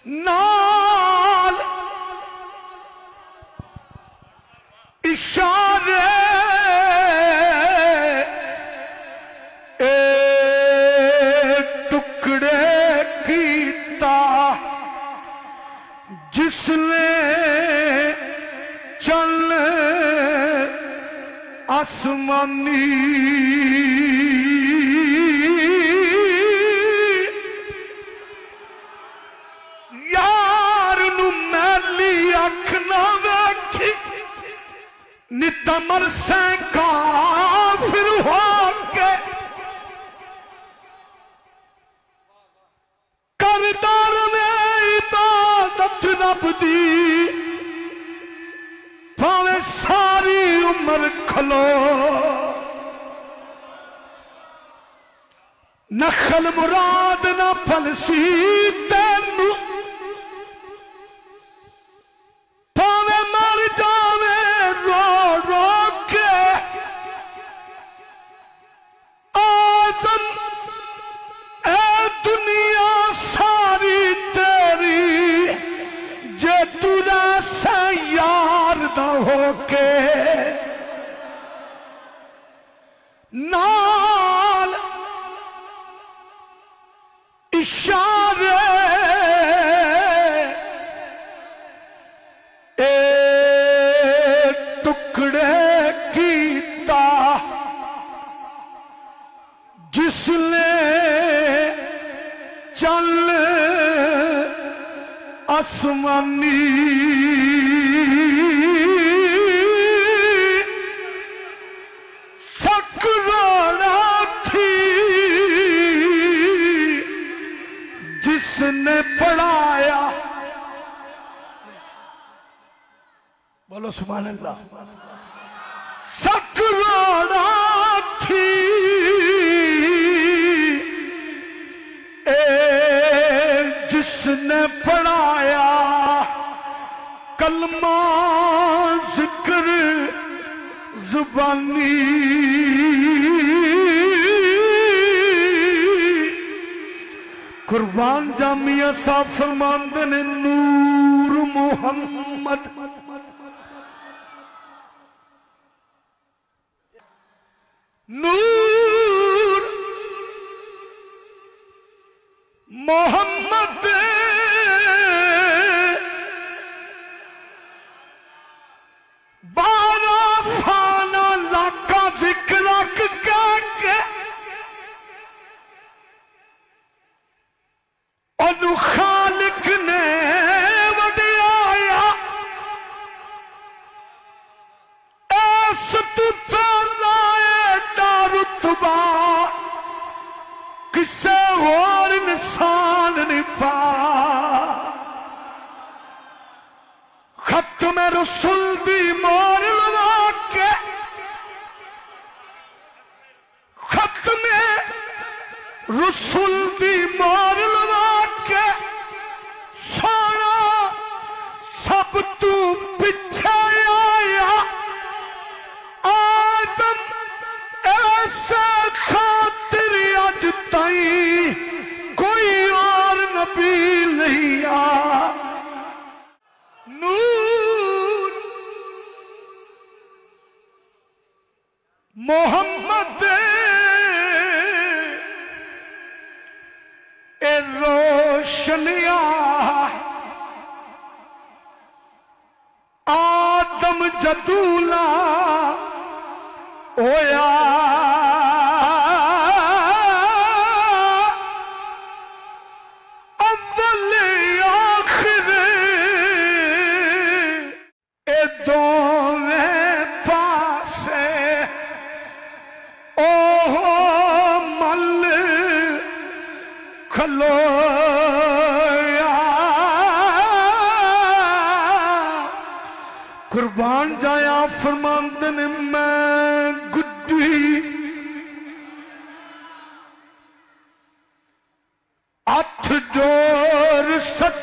نال اشارے اے ٹکڑے کیتا جس نے چل آسمانی یار نو میلی اکھ نہ ویکھی نتا مرسیں کافر ہو کے کردار میں عبادت رب دی پاویں ساری عمر کھلو نخل مراد نہ پھلسی تینو پاویں مر جاویں رو رو کے آزم اے دنیا ساری تیری جے تو راسے یار دا ہو کے نال اشارے اے ٹکڑے کیتا جس نے چل آسمانی نے پڑھایا بولو سبحان اللہ سکراڑا تھی اے جس نے پڑھایا کلمہ ذکر زبانی قربان جامعہ صاحب فرماندے نے نور محمد نور محمد بارہ فانا لاکا ذکر رکھ کے انو خالق نے وڈیایا ایس تو پہلا ایڈا رتبہ کسے اور انسان نہیں پا ختم رسول دی مور لوا کے ختم رسول دی مور لوا کے سونا سب تو پچھے آیا آدم ایسے خاطر اج تائیں کوئی اور نبی نہیں آ نور محمد اے روشنیا آدم جدولا ہویا اول آخر اے دوویں پاسے اوہ مل کھلویا قربان جایا فرماندن میں گڈی ہتھ جوڑ سچ